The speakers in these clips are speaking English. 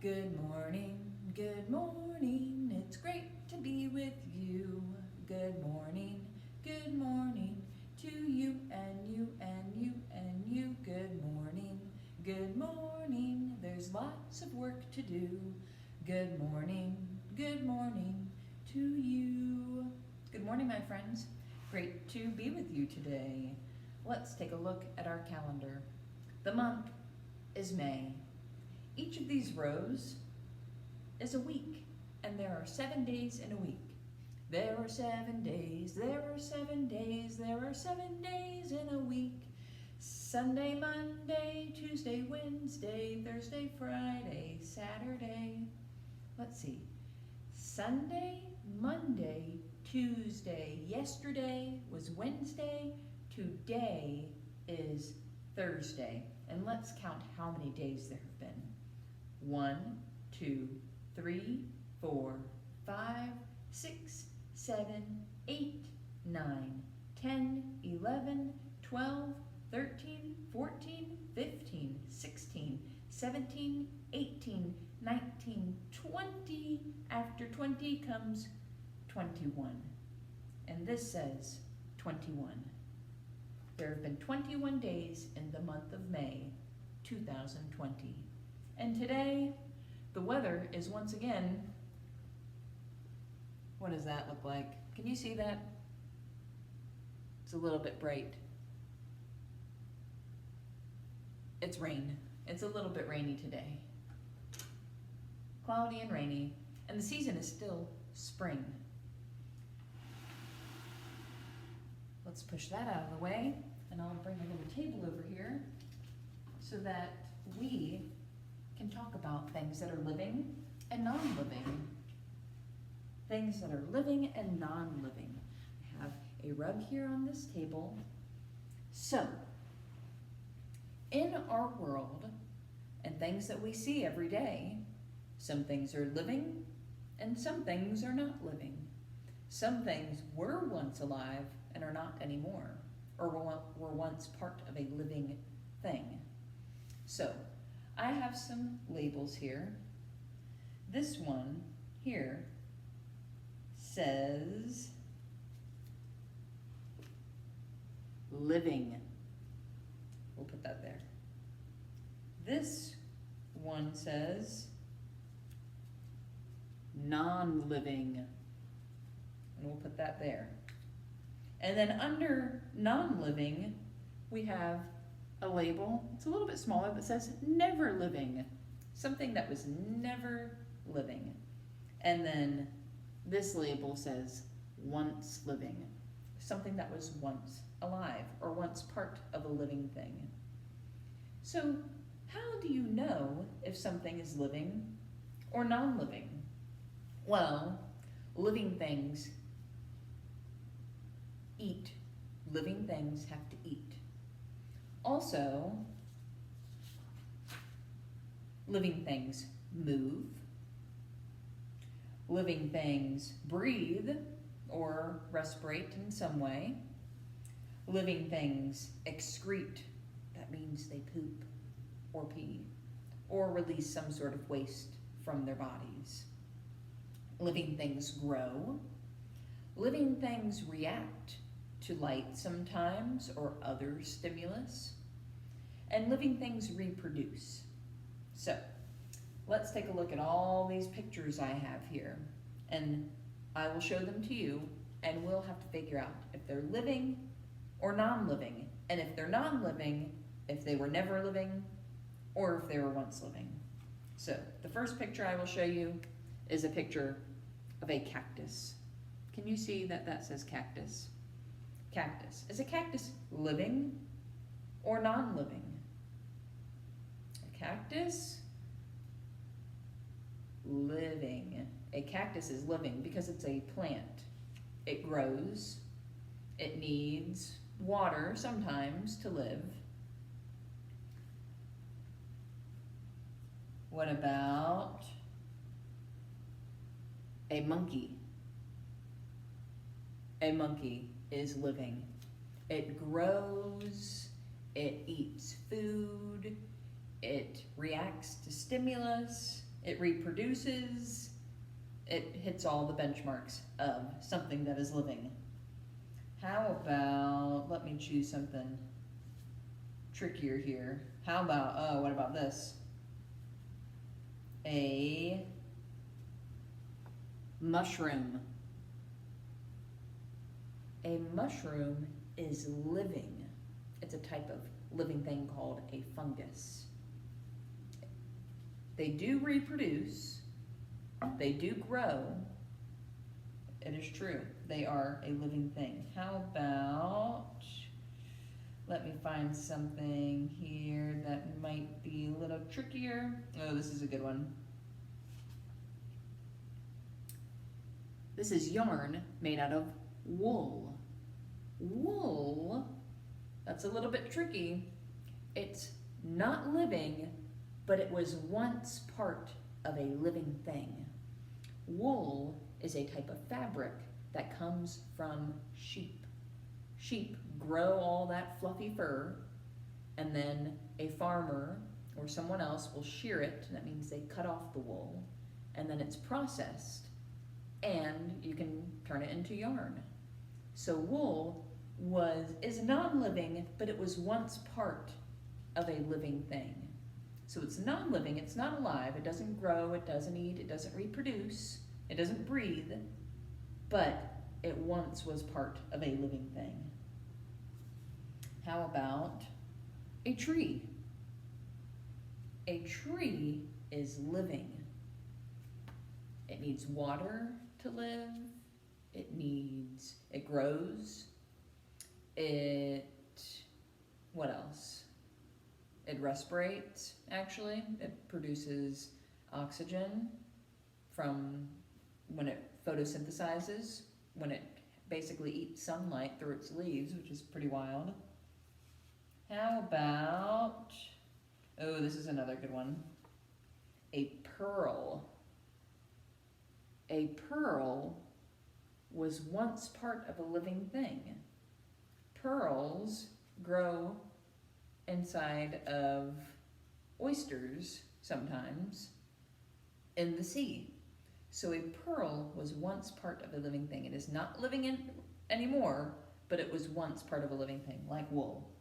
Good morning, it's great to be with you. Good morning to you and you and you and you. Good morning, there's lots of work to do. Good morning to you. Good morning, my friends. Great to be with you today. Let's take a look at our calendar. The month is May. Each of these rows is a week, and there are 7 days in a week. There are 7 days, there are 7 days, there are 7 days in a week. Sunday, Monday, Tuesday, Wednesday, Thursday, Friday, Saturday. Let's see. Sunday, Monday, Tuesday, yesterday was Wednesday, today is Thursday. And let's count how many days there have been. 1, 2, 3, 4, 5, 6, 7, 8, 9, 10, 11, 12, 13, 14, 15, 16, 17, 18, 19, 20. After 20 comes 21. And this says 21. There have been 21 days in the month of May, 2020. And today, the weather is once again, what does that look like? Can you see that? It's a little bit bright. It's rain. It's a little bit rainy today. Cloudy and rainy, and the season is still spring. Let's push that out of the way, and I'll bring a little table over here so that we can talk about things that are living and non-living. Things that are living and non-living. I have a rug here on this table. So, in our world and things that we see every day, some things are living and some things are not living. Some things were once alive and are not anymore, or were once part of a living thing. So, I have some labels here. This one here says living. We'll put that there. This one says non-living, and we'll put that there. And then under non-living, we have a label. It's a little bit smaller that says never living, something that was never living. And then this label says once living, something that was once alive or once part of a living thing. So how do you know if something is living or non-living? Well, living things eat. Living things have to eat. Also, living things move. Living things breathe or respirate in some way. Living things excrete. That means they poop or pee or release some sort of waste from their bodies. Living things grow. Living things react to light sometimes or other stimulus. And living things reproduce. So, let's take a look at all these pictures I have here, and I will show them to you, and we'll have to figure out if they're living or non-living, and if they're non-living, if they were never living, or if they were once living. So, the first picture I will show you is a picture of a cactus. Can you see that that says cactus? Cactus. Is a cactus living or non-living? A cactus, living. A cactus is living because it's a plant. It grows. It needs water sometimes to live. What about a monkey? A monkey is living. It grows, it eats food, it reacts to stimulus, It reproduces. It hits all the benchmarks of something that is living. How about, let me choose something trickier here. How about, oh, what about this? A mushroom. A mushroom is living. It's a type of living thing called a fungus. They do reproduce. They do grow. It is true. They are a living thing. How about, let me find something here that might be a little trickier. Oh, this is a good one. This is yarn made out of wool. Wool, that's a little bit tricky. It's not living, but it was once part of a living thing. Wool is a type of fabric that comes from sheep. Sheep grow all that fluffy fur, and then a farmer or someone else will shear it. That means they cut off the wool, and then it's processed, and you can turn it into yarn. So wool is non-living, but it was once part of a living thing. So it's non-living, it's not alive, it doesn't grow, it doesn't eat, it doesn't reproduce, it doesn't breathe, but it once was part of a living thing. How about a tree? A tree is living. It needs water to live, it grows, what else? It respirates, actually. It produces oxygen from when it photosynthesizes, when it basically eats sunlight through its leaves, which is pretty wild. How about, oh, this is another good one. A pearl. A pearl was once part of a living thing. Pearls grow inside of oysters sometimes in the sea. So a pearl was once part of a living thing. It is not living anymore, but it was once part of a living thing, like wool.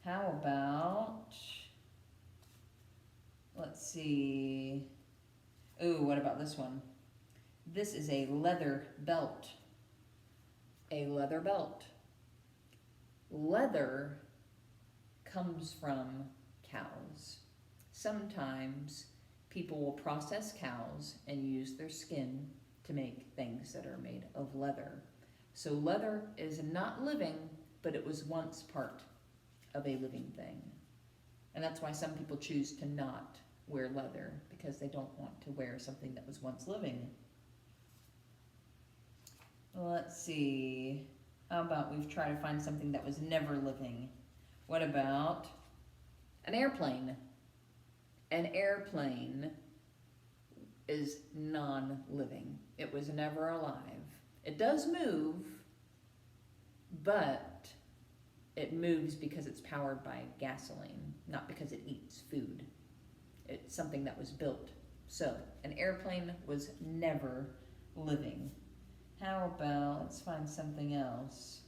How about, let's see, ooh, what about this one? This is a leather belt. A leather belt. Leather comes from cows. Sometimes people will process cows and use their skin to make things that are made of leather. So leather is not living, but it was once part of a living thing. And that's why some people choose to not wear leather, because they don't want to wear something that was once living. Let's see. How about we've tried to find something that was never living? What about an airplane? An airplane is non-living. It was never alive. It does move, but it moves because it's powered by gasoline, not because it eats food. It's something that was built. So an airplane was never living. How about, let's find something else.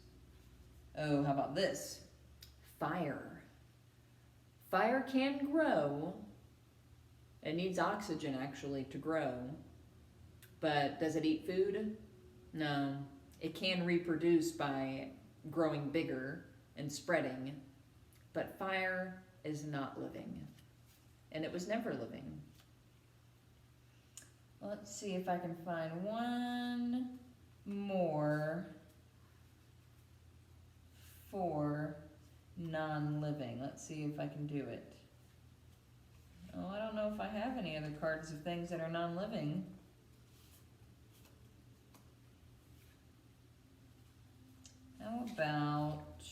Oh, how about this? Fire. Fire can grow. It needs oxygen, actually, to grow. But does it eat food? No. It can reproduce by growing bigger and spreading. But fire is not living. And it was never living. Let's see if I can find one more for non-living. Let's see if I can do it. Oh, I don't know if I have any other cards of things that are non-living. How about,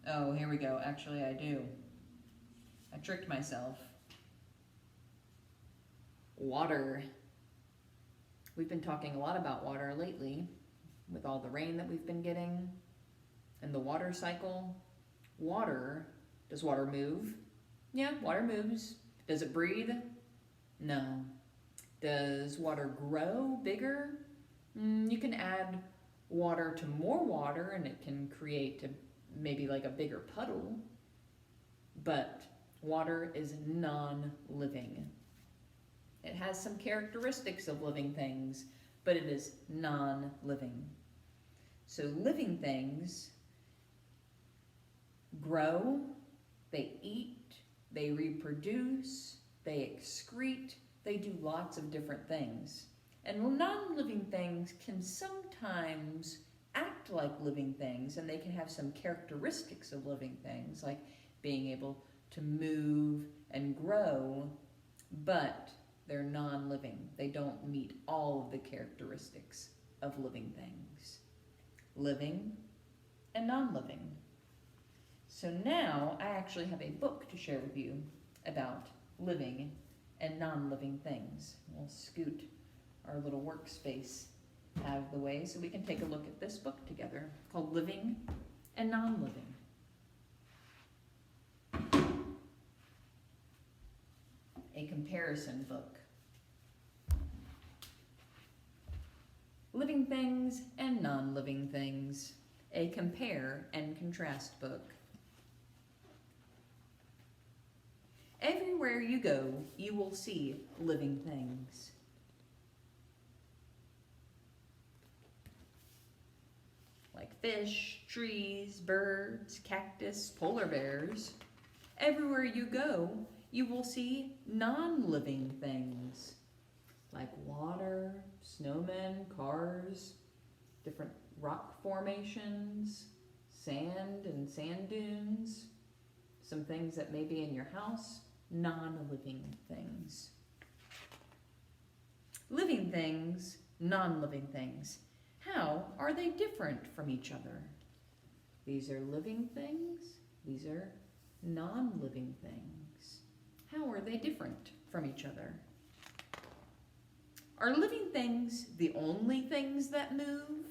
oh, here we go. Actually, I do. I tricked myself. Water. We've been talking a lot about water lately with all the rain that we've been getting and the water cycle. Water, does water move? Yeah, water moves. Does it breathe? No. Does water grow bigger? You can add water to more water and it can create maybe like a bigger puddle, but water is non-living. It has some characteristics of living things, but it is non-living. So living things grow, they eat, they reproduce, they excrete, they do lots of different things. And non-living things can sometimes act like living things, and they can have some characteristics of living things, like being able to move and grow, but they're non-living. They don't meet all of the characteristics of living things. Living and non-living. So now I actually have a book to share with you about living and non-living things. We'll scoot our little workspace out of the way so we can take a look at this book together called Living and Non-Living. A comparison book. Living things and non-living things. A compare and contrast book. Everywhere you go, you will see living things. Like fish, trees, birds, cactus, polar bears. Everywhere you go, you will see non-living things. Like water, snowmen, cars, different rock formations, sand and sand dunes, some things that may be in your house, non-living things. Living things, non-living things. How are they different from each other? These are living things, these are non-living things. How are they different from each other? Are living things the only things that move?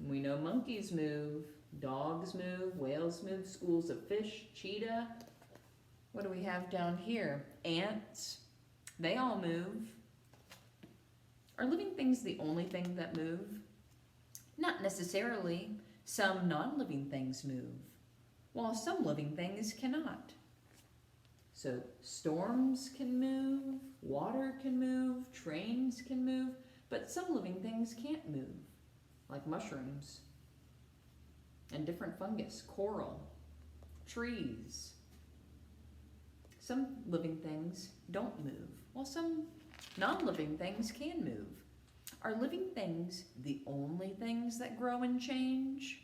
We know monkeys move, dogs move, whales move, schools of fish, cheetah. What do we have down here? Ants. They all move. Are living things the only thing that move? Not necessarily. Some non-living things move, while some living things cannot. So storms can move, water can move, trains can move, but some living things can't move, like mushrooms and different fungus, coral, trees. Some living things don't move, while some non-living things can move. Are living things the only things that grow and change?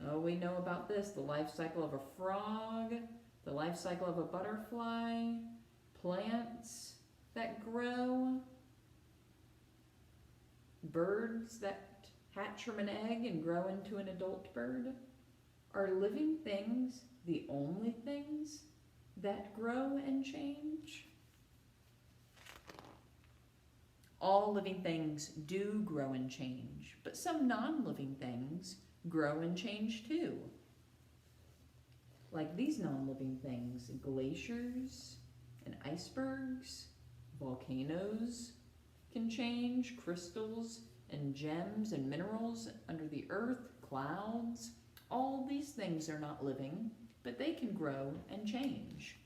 Oh, we know about this, the life cycle of a frog, the life cycle of a butterfly, plants that grow, birds that hatch from an egg and grow into an adult bird. Are living things the only things that grow and change? All living things do grow and change, but some non-living things grow and change too. Like these non-living things, glaciers and icebergs, volcanoes can change, crystals and gems and minerals under the earth, clouds. All these things are not living, but they can grow and change.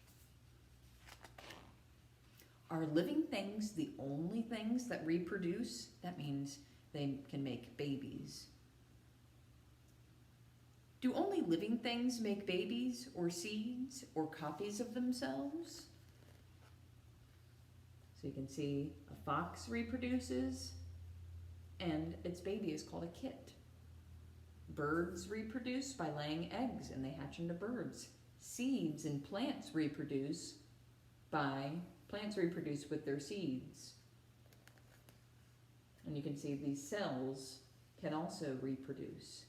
Are living things the only things that reproduce? That means they can make babies. Do only living things make babies or seeds or copies of themselves? So you can see a fox reproduces and its baby is called a kit. Birds reproduce by laying eggs and they hatch into birds. Seeds and plants reproduce with their seeds. And you can see these cells can also reproduce.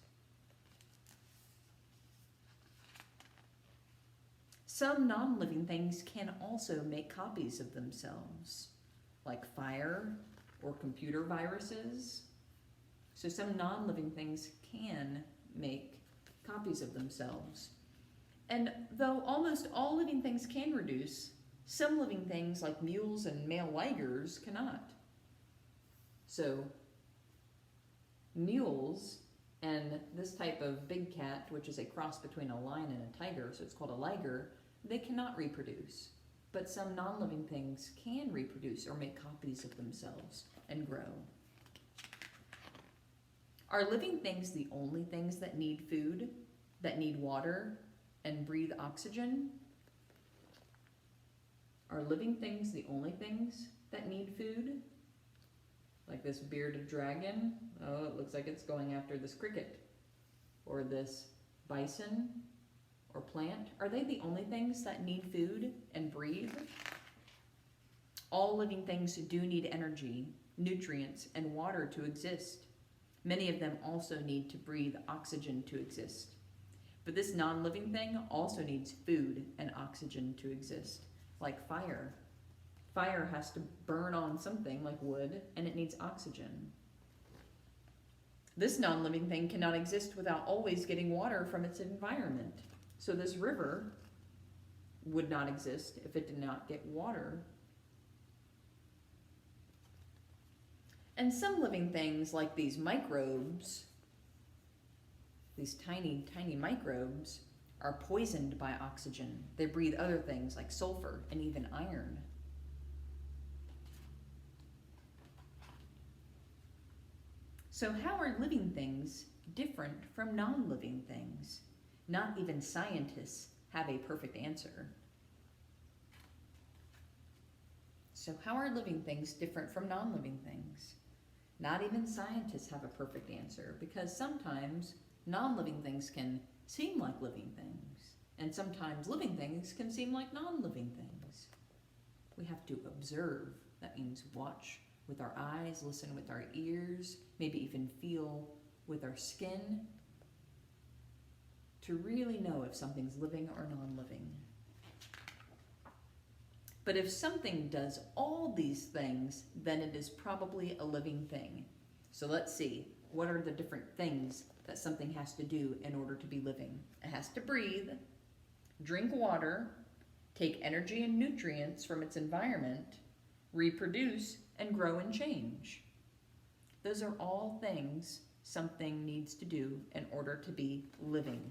Some non-living things can also make copies of themselves, like fire or computer viruses. So some non-living things can make copies of themselves. And though almost all living things can reduce, some living things like mules and male ligers cannot. So mules and this type of big cat, which is a cross between a lion and a tiger, so it's called a liger, they cannot reproduce. But some non-living things can reproduce or make copies of themselves and grow. Are living things the only things that need food, that need water, and breathe oxygen? Are living things the only things that need food? Like this bearded dragon, oh, it looks like it's going after this cricket. Or this bison or plant. Are they the only things that need food and breathe? All living things do need energy, nutrients, and water to exist. Many of them also need to breathe oxygen to exist. But this non-living thing also needs food and oxygen to exist, like fire. Fire has to burn on something like wood, and it needs oxygen. This non-living thing cannot exist without always getting water from its environment. So this river would not exist if it did not get water. And some living things, like these microbes, these tiny, tiny microbes, are poisoned by oxygen. They breathe other things like sulfur and even iron. So how are living things different from non-living things? Not even scientists have a perfect answer. So how are living things different from non-living things? Not even scientists have a perfect answer, because sometimes non-living things can seem like living things, and sometimes living things can seem like non-living things. We have to observe. That means watch with our eyes, listen with our ears, maybe even feel with our skin, to really know if something's living or non-living. But if something does all these things, then it is probably a living thing. So let's see, what are the different things that something has to do in order to be living? It has to breathe, drink water, take energy and nutrients from its environment, reproduce, and grow and change. Those are all things something needs to do in order to be living.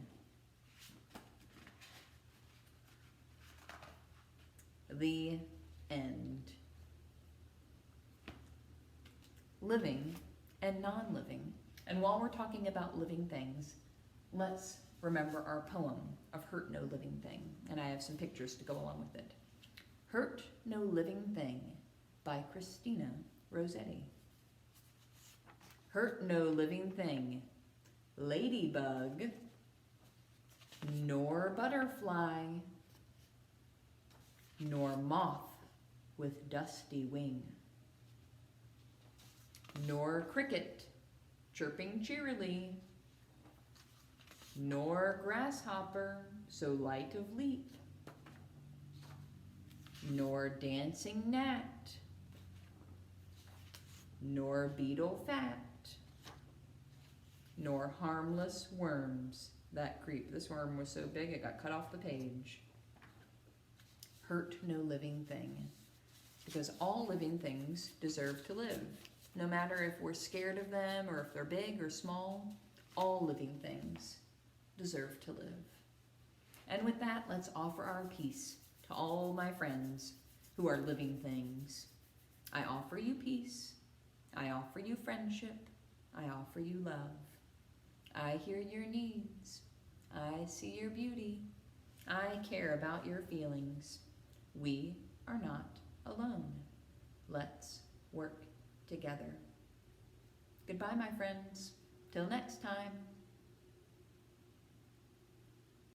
The end. Living and non-living. And while we're talking about living things, let's remember our poem of Hurt No Living Thing. And I have some pictures to go along with it. Hurt No Living Thing by Christina Rossetti. Hurt no living thing, ladybug, nor butterfly, nor moth with dusty wing, nor cricket chirping cheerily, nor grasshopper so light of leap, nor dancing gnat, nor beetle fat, nor harmless worms that creep. This worm was so big it got cut off the page. Hurt no living thing, because all living things deserve to live. No matter if we're scared of them or if they're big or small, all living things deserve to live. And with that, let's offer our peace to all my friends who are living things. I offer you peace. I offer you friendship. I offer you love. I hear your needs. I see your beauty. I care about your feelings. We are not alone. Let's work together. Goodbye, my friends. Till next time.